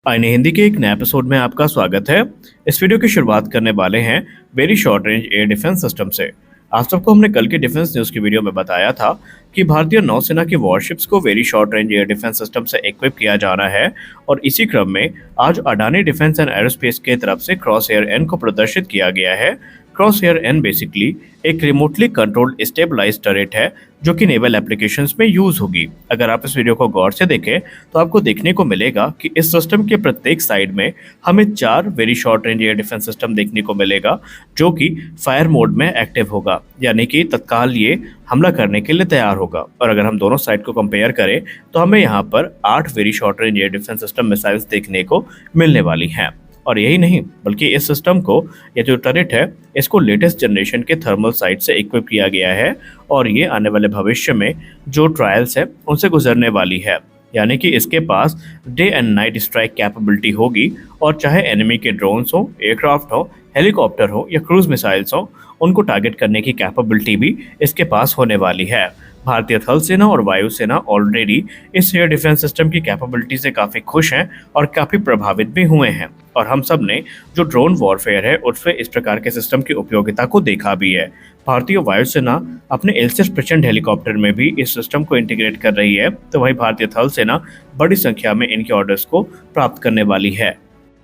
आईने हिंदी के एक नए एपिसोड में आपका स्वागत है। इस वीडियो की शुरुआत करने वाले हैं very short range air defence system से। आप सबको हमने कल की डिफेंस न्यूज़ की वीडियो में बताया था कि भारतीय नौसेना की वॉरशिप्स को very short range air defence system से इक्विप किया जाना है और इसी क्रम में आज अडानी डिफेंस एंड एरोस्पेस की तरफ से क्रॉस एयर एन को प्रदर्शित किया गया है। क्रॉस एयर एन बेसिकली एक रिमोटली कंट्रोल्ड स्टेबलाइज्ड टरेट है जो कि नेवल एप्लीकेशंस में यूज होगी। अगर आप इस वीडियो को गौर से देखें तो आपको देखने को मिलेगा कि इस सिस्टम के प्रत्येक साइड में हमें 4 very short range air defence system देखने को मिलेगा जो कि फायर मोड में एक्टिव होगा, यानी कि तत्काल ये हमला करने के लिए तैयार होगा। और अगर हम दोनों साइड को कंपेयर करें तो हमें यहाँ पर 8 very short range air defence system missiles देखने को मिलने वाली हैं। और यही नहीं बल्कि इस सिस्टम को, ये जो टरेट है, इसको लेटेस्ट जनरेशन के थर्मल साइट से इक्विप किया गया है और ये आने वाले भविष्य में जो ट्रायल्स है उनसे गुजरने वाली है, यानी कि इसके पास day and night strike capability होगी और चाहे एनिमी के ड्रोन्स हो, एयरक्राफ्ट हो, हेलीकॉप्टर हो या क्रूज मिसाइल्स हो, उनको टारगेट करने की कैपेबिलिटी भी इसके पास होने वाली है। भारतीय थल सेना और वायुसेना ऑलरेडी इस एयर डिफेंस सिस्टम की कैपेबिलिटी से काफ़ी खुश हैं और काफ़ी प्रभावित भी हुए हैं। और हम सब ने जो ड्रोन वॉरफेयर है उसमें इस प्रकार के सिस्टम की उपयोगिता को देखा भी है। भारतीय वायुसेना अपने एलसीएस प्रचंड हेलीकॉप्टर में भी इस सिस्टम को इंटीग्रेट कर रही है, तो वहीं भारतीय थल सेना बड़ी संख्या में इनके ऑर्डर्स को प्राप्त करने वाली है।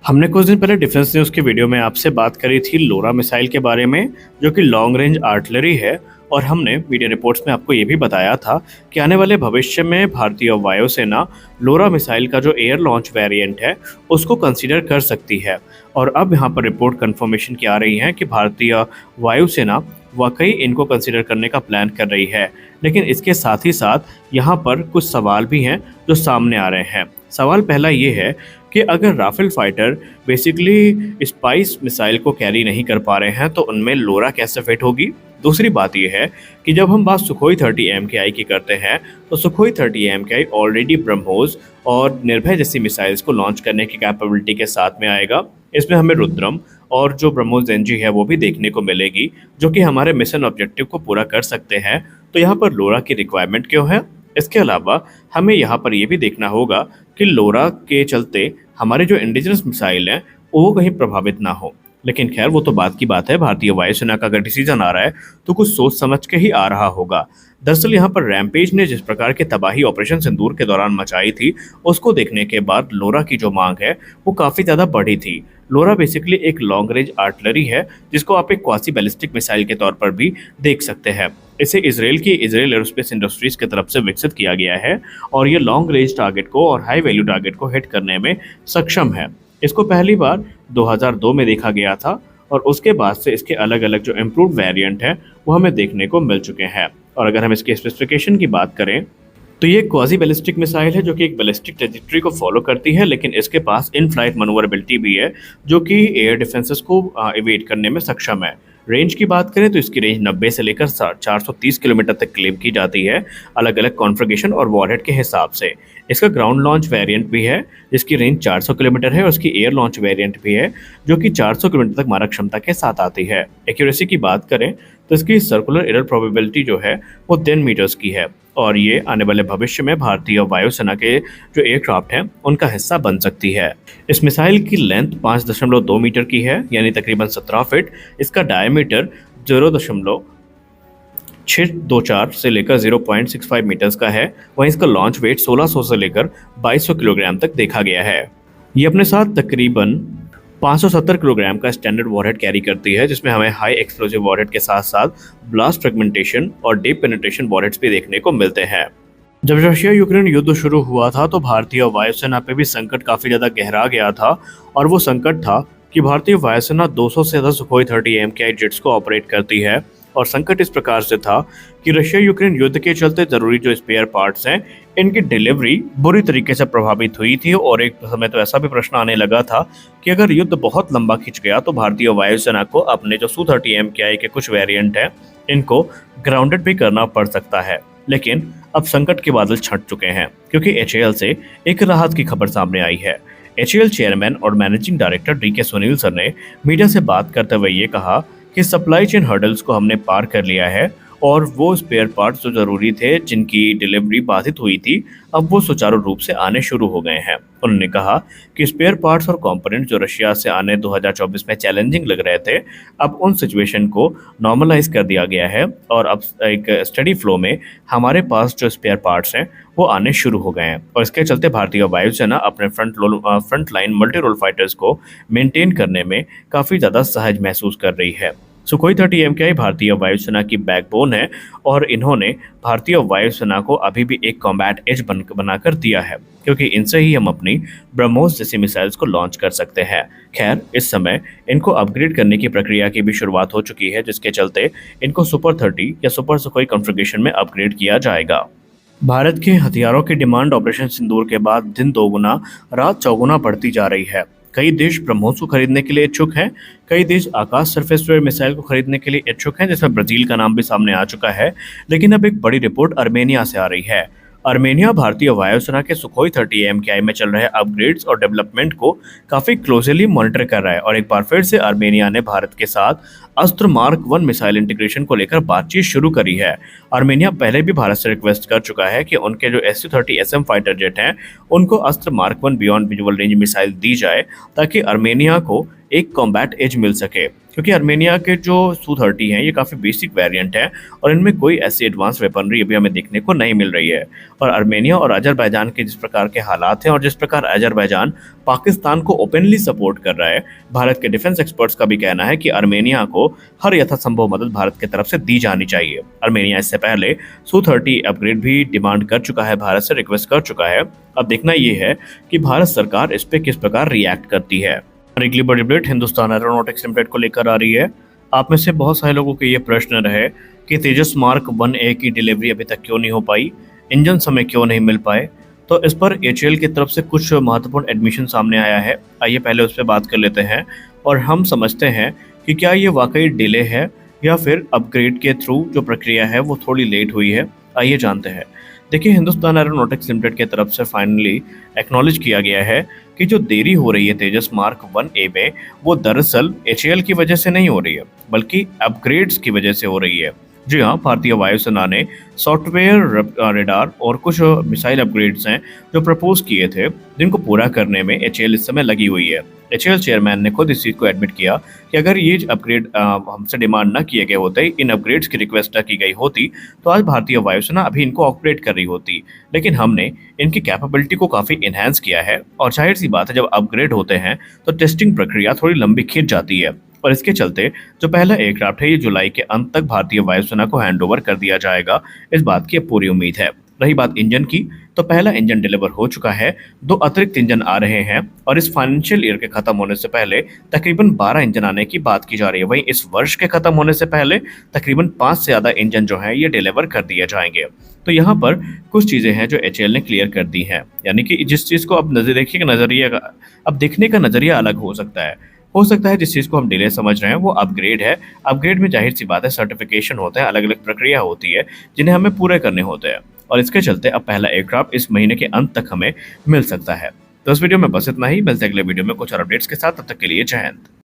हमने कुछ दिन पहले डिफेंस न्यूज़ की वीडियो में आपसे बात करी थी लोरा मिसाइल के बारे में, जो कि लॉन्ग रेंज आर्टिलरी है, और हमने मीडिया रिपोर्ट्स में आपको ये भी बताया था कि आने वाले भविष्य में भारतीय वायुसेना लोरा मिसाइल का जो एयर लॉन्च वेरिएंट है उसको कंसीडर कर सकती है। और अब यहाँ पर रिपोर्ट कंफर्मेशन की आ रही है कि भारतीय वायुसेना वाकई इनको कंसीडर करने का प्लान कर रही है। लेकिन इसके साथ ही साथ यहाँ पर कुछ सवाल भी हैं जो सामने आ रहे हैं। सवाल पहला ये है कि अगर Rafale fighter basically Spice missile को कैरी नहीं कर पा रहे हैं तो उनमें लोरा कैसे फिट होगी। दूसरी बात यह है कि जब हम बात सुखोई 30 MKI की करते हैं तो सुखोई 30 MKI ऑलरेडी ब्रह्मोस और निर्भय जैसी मिसाइल्स को लॉन्च करने की कैपेबिलिटी के साथ में आएगा। इसमें हमें रुद्रम और जो ब्रह्मोस एनजी है वो भी देखने को मिलेगी जो कि हमारे मिशन ऑब्जेक्टिव को पूरा कर सकते हैं। तो यहाँ पर लोरा की रिक्वायरमेंट क्यों है? इसके अलावा हमें यहाँ पर ये भी देखना होगा कि लोरा के चलते हमारे जो इंडिजिनस मिसाइल हैं वो कहीं प्रभावित ना हो। लेकिन खैर वो तो बात की बात है, भारतीय वायुसेना का अगर डिसीजन आ रहा है तो कुछ सोच समझ के ही आ रहा होगा। दरअसल यहाँ पर रैम्पेज ने जिस प्रकार की तबाही ऑपरेशन सिंदूर के दौरान मचाई थी उसको देखने के बाद लोरा की जो मांग है वो काफ़ी ज़्यादा बढ़ी थी। लोरा बेसिकली एक लॉन्ग रेंज आर्टिलरी है जिसको आप एक क्वासी बैलिस्टिक मिसाइल के तौर पर भी देख सकते हैं। इसे इजराइल एरोस्पेस इंडस्ट्रीज की तरफ से विकसित किया गया है और ये लॉन्ग रेंज टारगेट को और हाई वैल्यू टारगेट को हिट करने में सक्षम है। इसको पहली बार 2002 में देखा गया था और उसके बाद से इसके अलग अलग जो इम्प्रूव्ड वेरिएंट है वो हमें देखने को मिल चुके हैं। और अगर हम इसके स्पेसिफिकेशन की बात करें तो ये क्वाजी बैलिस्टिक मिसाइल है जो कि एक बैलिस्टिक ट्रेजेक्टरी को फॉलो करती है, लेकिन इसके पास इन फ्लाइट मनोवरेबिलिटी भी है जो कि एयर डिफेंसेस को इवेट करने में सक्षम है। रेंज की बात करें तो इसकी रेंज 90 से लेकर 430 किलोमीटर तक क्लेम की जाती है, अलग अलग कॉन्फ़िगरेशन और वॉरहेड के हिसाब से। इसका ग्राउंड लॉन्च वेरिएंट भी है जिसकी रेंज 400 किलोमीटर है और उसकी एयर लॉन्च वेरिएंट भी है जो कि 400 किलोमीटर तक मारक क्षमता के साथ आती है। एक्यूरेसी की बात करें तो इसकी सर्कुलर एरर प्रोबेबिलिटी जो है वो 10 मीटर्स की है और ये आने वाले भविष्य में भारतीय वायुसेना के जो एयरक्राफ्ट हैं उनका हिस्सा बन सकती है। इस मिसाइल की लेंथ 5.2 मीटर की है, यानी तकरीबन 17 फीट। इसका डायमीटर 0.624 से लेकर 0.65 मीटर्स का है। वहीं इसका लॉन्च वेट 1600 से लेकर 2200 किलोग्राम तक देखा गया है। ये अपने साथ तकरीबन 570 किलोग्राम का स्टैंडर्ड वॉरहेड कैरी करती है, जिसमें हमें हाई एक्सप्लोसिव वॉरहेड के साथ साथ ब्लास्ट फ्रेगमेंटेशन और डीप पेनिट्रेशन वॉरहेड्स भी देखने को मिलते हैं। जब रशिया यूक्रेन युद्ध शुरू हुआ था तो भारतीय वायुसेना पे भी संकट काफ़ी ज़्यादा गहरा गया था और वो संकट था कि भारतीय वायुसेना 200 से ज़्यादा सुखोई 30 MKI जेट्स को ऑपरेट करती है। और संकट इस प्रकार से था कि रशिया यूक्रेन युद्ध के चलते ज़रूरी जो स्पेयर पार्ट्स हैं इनकी डिलीवरी बुरी तरीके से प्रभावित हुई थी और एक समय तो ऐसा भी प्रश्न आने लगा था कि अगर युद्ध बहुत लंबा खिंच गया तो भारतीय वायुसेना को अपने जो Su-30 MKI के कुछ वेरिएंट हैं इनको ग्राउंडेड भी करना पड़ सकता है। लेकिन अब संकट के बादल छंट चुके हैं क्योंकि HAL से एक राहत की खबर सामने आई है। HAL चेयरमैन और managing director DK Sunil sir ने मीडिया से बात करते हुए ये कहा कि सप्लाई चेन हर्डल्स को हमने पार कर लिया है और वो स्पेयर पार्ट्स जो ज़रूरी थे, जिनकी डिलीवरी बाधित हुई थी, अब वो सुचारू रूप से आने शुरू हो गए हैं। उन्होंने कहा कि स्पेयर पार्ट्स और कंपोनेंट जो रशिया से आने 2024 में चैलेंजिंग लग रहे थे, अब उन सिचुएशन को नॉर्मलाइज कर दिया गया है और अब एक स्टडी फ्लो में हमारे पास जो स्पेयर पार्ट्स हैं वो आने शुरू हो गए हैं। और इसके चलते भारतीय वायुसेना अपने front line multi role fighters को मेंटेन करने में काफ़ी ज़्यादा सहज महसूस कर रही है। सुखोई 30 MKI भारतीय वायुसेना की बैकबोन है और इन्होंने भारतीय वायुसेना को अभी भी एक कॉम्बैट एज बनाकर दिया है, क्योंकि इनसे ही हम अपनी ब्रह्मोस जैसी मिसाइल्स को लॉन्च कर सकते हैं। खैर, इस समय इनको अपग्रेड करने की प्रक्रिया की भी शुरुआत हो चुकी है, जिसके चलते इनको सुपर 30 या सुपर सुखोई कॉन्फ़िगरेशन में अपग्रेड किया जाएगा। भारत के हथियारों की डिमांड ऑपरेशन सिंदूर के बाद दिन दोगुना रात चौगुना बढ़ती जा रही है। कई देश ब्रह्मोस को खरीदने के लिए इच्छुक हैं, कई देश आकाश सरफेस टू एयर मिसाइल को खरीदने के लिए इच्छुक हैं, जिसमें ब्राजील का नाम भी सामने आ चुका है। लेकिन अब एक बड़ी रिपोर्ट अर्मेनिया से आ रही है। अर्मेनिया भारतीय वायुसेना के सुखोई 30 MKI में चल रहे अपग्रेड्स और डेवलपमेंट को काफ़ी क्लोजली मॉनिटर कर रहा है और एक बार फिर से अर्मेनिया ने भारत के साथ अस्त्र मार्क 1 मिसाइल इंटीग्रेशन को लेकर बातचीत शुरू करी है। अर्मेनिया पहले भी भारत से रिक्वेस्ट कर चुका है कि उनके जो SU-30 SM फाइटर जेट हैं, उनको Astra mark 1 beyond visual range missile दी जाए, ताकि अर्मेनिया को एक कॉम्बैट एज मिल सके। क्योंकि अर्मेनिया के जो Su-30 हैं, ये काफ़ी बेसिक वेरिएंट हैं और इनमें कोई ऐसी एडवांस वेपनरी अभी हमें देखने को नहीं मिल रही है। और अर्मेनिया और अजरबैजान के जिस प्रकार के हालात हैं और जिस प्रकार अजरबैजान पाकिस्तान को ओपनली सपोर्ट कर रहा है, भारत के डिफेंस एक्सपर्ट्स का भी कहना है कि अर्मेनिया को हर यथासंभव मदद भारत की तरफ से दी जानी चाहिए। अर्मेनिया इससे पहले Su-30 अपग्रेड भी डिमांड कर चुका है, भारत से रिक्वेस्ट कर चुका है। अब देखना ये है कि भारत सरकार इस पर किस प्रकार रिएक्ट करती है। अगली बड़ी अपडेट हिंदुस्तान एरोनॉटिक्स लिमिटेड को लेकर आ रही है। आप में से बहुत सारे लोगों के ये प्रश्न रहे कि तेजस मार्क 1A की डिलीवरी अभी तक क्यों नहीं हो पाई, इंजन समय क्यों नहीं मिल पाए। तो इस पर HAL की तरफ से कुछ महत्वपूर्ण एडमिशन सामने आया है। आइए पहले उस पर बात कर लेते हैं और हम समझते हैं कि क्या ये वाकई डिले है या फिर अपग्रेड के थ्रू जो प्रक्रिया है वो थोड़ी लेट हुई है। आइए जानते हैं। देखिए, हिंदुस्तान एरोनॉटिक्स लिमिटेड की तरफ से फाइनली एक्नॉलेज किया गया है कि जो देरी हो रही है तेजस मार्क 1A में, वो दरअसल HAL की वजह से नहीं हो रही है, बल्कि अपग्रेड्स की वजह से हो रही है। जी हाँ, भारतीय वायुसेना ने सॉफ्टवेयर, रेडार और कुछ मिसाइल अपग्रेड्स हैं जो प्रपोज किए थे, जिनको पूरा करने में HAL इस समय लगी हुई है। HAL चेयरमैन ने खुद इस चीज़ को एडमिट किया कि अगर ये अपग्रेड हमसे डिमांड न किए गए होते, इन अपग्रेड्स की रिक्वेस्ट न की गई होती, तो आज भारतीय वायुसेना अभी इनको अपग्रेड कर रही होती। लेकिन हमने इनकी कैपेबिलिटी को काफ़ी इन्हांस किया है और जाहिर सी बात है, जब अपग्रेड होते हैं तो टेस्टिंग प्रक्रिया थोड़ी लंबी खिंच जाती है। और इसके चलते जो पहला एयरक्राफ्ट है, ये जुलाई के अंत तक भारतीय वायुसेना को हैंडओवर कर दिया जाएगा, इस बात की पूरी उम्मीद है। रही बात इंजन की, तो पहला इंजन डिलीवर हो चुका है, 2 अतिरिक्त इंजन आ रहे हैं और इस फाइनेंशियल ईयर के खत्म होने से पहले तकरीबन 12 इंजन आने की बात की जा रही है। वहीं इस वर्ष के खत्म होने से पहले तकरीबन 5 से ज़्यादा इंजन जो हैं ये डिलीवर कर दिए जाएंगे। तो यहाँ पर कुछ चीज़ें हैं जो HAL ने क्लियर कर दी हैं, यानी कि जिस चीज़ को अब अब देखने का नज़रिया अलग हो सकता है। जिस चीज़ को हम डिले समझ रहे हैं वो अपग्रेड है। अपग्रेड में जाहिर सी बात है, सर्टिफिकेशन होता है, अलग अलग प्रक्रिया होती है जिन्हें हमें पूरे करने होते हैं और इसके चलते अब पहला एयरक्राफ्ट इस महीने के अंत तक हमें मिल सकता है। तो इस वीडियो में बस इतना ही। मिलते हैं अगले वीडियो में कुछ और अपडेट्स के साथ। तब तक के लिए जय हिंद।